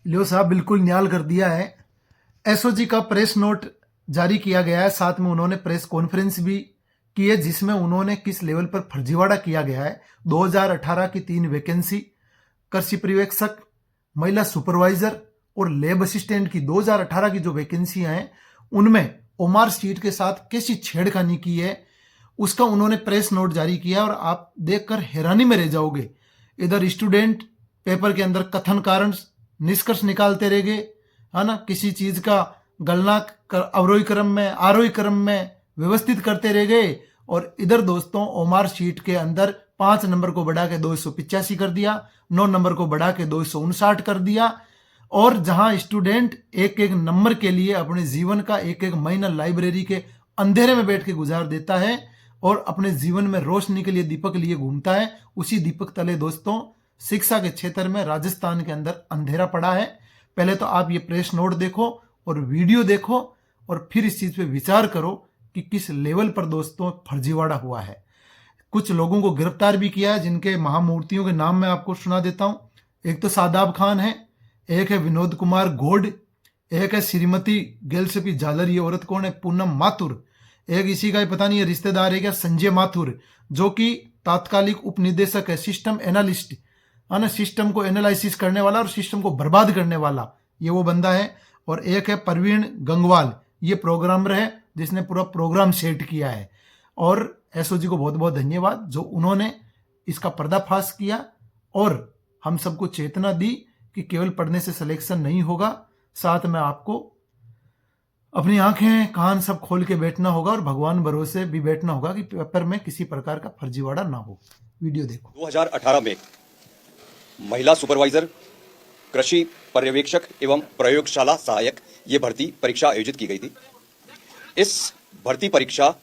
लियो साहब बिल्कुल न्याल कर दिया है। एसओजी का प्रेस नोट जारी किया गया है, साथ में उन्होंने प्रेस कॉन्फ्रेंस भी की है जिसमें उन्होंने किस लेवल पर फर्जीवाड़ा किया गया है। 2018 की 3 वैकेंसी, कृषि पर्यवेक्षक, महिला सुपरवाइजर और लैब असिस्टेंट की 2018 की जो वैकेंसियां हैं उनमें ओमार सीट के साथ कैसी छेड़खानी की है उसका उन्होंने प्रेस नोट जारी किया, और आप देखकर हैरानी में रह जाओगे। इधर स्टूडेंट पेपर के अंदर कथन कारण निष्कर्ष निकालते रह गए, है ना, किसी चीज का गणना अवरोही क्रम में आरोही क्रम में व्यवस्थित करते रह गए। और इधर दोस्तों ओमार शीट के अंदर 5 नंबर को बढ़ा के 285 कर दिया, 9 नंबर को बढ़ा के 259 कर दिया। और जहां स्टूडेंट एक एक नंबर के लिए अपने जीवन का एक एक महीना लाइब्रेरी के अंधेरे में बैठ के गुजार देता है और अपने जीवन में रोशनी के लिए दीपक लिए घूमता है, उसी दीपक तले दोस्तों शिक्षा के क्षेत्र में राजस्थान के अंदर अंधेरा पड़ा है। पहले तो आप ये प्रेस नोट देखो और वीडियो देखो और फिर इस चीज पे विचार करो कि किस लेवल पर दोस्तों फर्जीवाड़ा हुआ है। कुछ लोगों को गिरफ्तार भी किया है जिनके महामूर्तियों के नाम मैं आपको सुना देता हूं। एक तो सादाब खान है, एक है विनोद कुमार घोड़, एक है श्रीमती गेलसपी झालर, ये औरत कौन है, पूनम माथुर। एक इसी का पता नहीं है रिश्तेदार है क्या, संजय माथुर, जो कि तात्कालिक उप निदेशक है, सिस्टम एनालिस्ट, है ना, सिस्टम को एनालिसिस करने वाला और सिस्टम को बर्बाद करने वाला, ये वो बंदा है। और एक है प्रवीण गंगवाल, ये प्रोग्रामर है जिसने पूरा प्रोग्राम सेट किया है। और एसओजी को बहुत बहुत धन्यवाद जो उन्होंने इसका पर्दाफाश किया और हम सबको चेतना दी कि केवल पढ़ने से सिलेक्शन नहीं होगा, साथ में आपको अपनी आंखें कान सब खोल के बैठना होगा और भगवान भरोसे भी बैठना होगा कि पेपर में किसी प्रकार का फर्जीवाड़ा ना हो। वीडियो देखो। 2018 में महिला सुपरवाइजर, कृषि पर्यवेक्षक एवं प्रयोगशाला सहायक ये भर्ती परीक्षा आयोजित की गई थी। इस भर्ती परीक्षा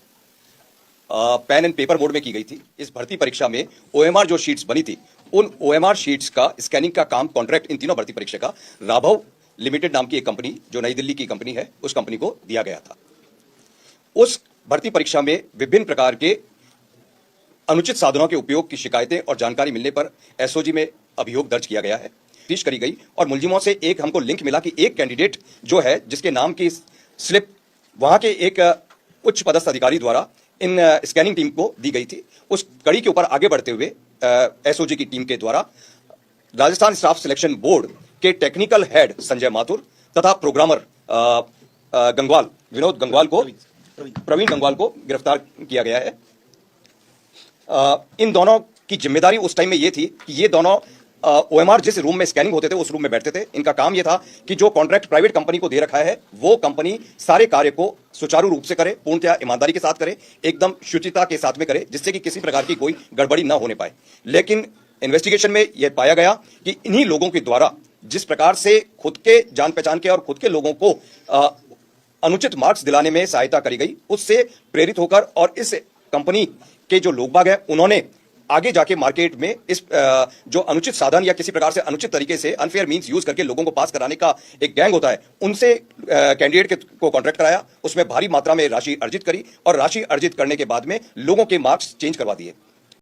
पेन एंड पेपर मोड में की गई थी। इस भर्ती परीक्षा में ओएमआर जो शीट्स बनी थी, उन ओएमआर शीट्स का स्कैनिंग का काम कॉन्ट्रैक्ट इन तीनों भर्ती परीक्षा का राघव लिमिटेड नाम की एक कंपनी जो नई दिल्ली की कंपनी है, उस कंपनी को दिया गया था। उस भर्ती परीक्षा में विभिन्न प्रकार के अनुचित साधनों के उपयोग की शिकायतें और जानकारी मिलने पर एसओजी में अभियोग दर्ज किया गया है, तफ्तीश करी गई और मुलजिमों से एक हमको लिंक मिला कि एक कैंडिडेट जो है जिसके नाम की स्लिप वहां के एक उच्च पदस्थ अधिकारी द्वारा इन स्कैनिंग टीम को दी गई थी। उस कड़ी के ऊपर आगे बढ़ते हुए एसओजी की टीम के द्वारा राजस्थान स्टाफ सिलेक्शन बोर्ड के टेक्निकल हेड संजय माथुर तथा प्रोग्रामर प्रवीण गंगवाल को गिरफ्तार किया गया है। इन दोनों की जिम्मेदारी उस टाइम में ये थी कि ये दोनों ओएमआर जिस रूम में स्कैनिंग होते थे उस रूम में बैठते थे। इनका काम ये था कि जो कॉन्ट्रैक्ट प्राइवेट कंपनी को दे रखा है वो कंपनी सारे कार्य को सुचारू रूप से करे, पूर्णतया ईमानदारी के साथ करे, एकदम शुचिता के साथ में करे, जिससे कि किसी प्रकार की कोई गड़बड़ी ना होने पाए। लेकिन इन्वेस्टिगेशन में यह पाया गया कि इन्हीं लोगों के द्वारा जिस प्रकार से खुद के जान पहचान के और खुद के लोगों को अनुचित मार्क्स दिलाने में सहायता करी गई, उससे प्रेरित होकर और इस कंपनी के जो लोग बाग हैं उन्होंने आगे जाके मार्केट में इस जो अनुचित साधन या किसी प्रकार से अनुचित तरीके से अनफेयर मींस यूज करके लोगों को पास कराने का एक गैंग होता है, उनसे कैंडिडेट को कॉन्ट्रैक्ट कराया, उसमें भारी मात्रा में राशि अर्जित करी और राशि अर्जित करने के बाद में लोगों के मार्क्स चेंज करवा दिए।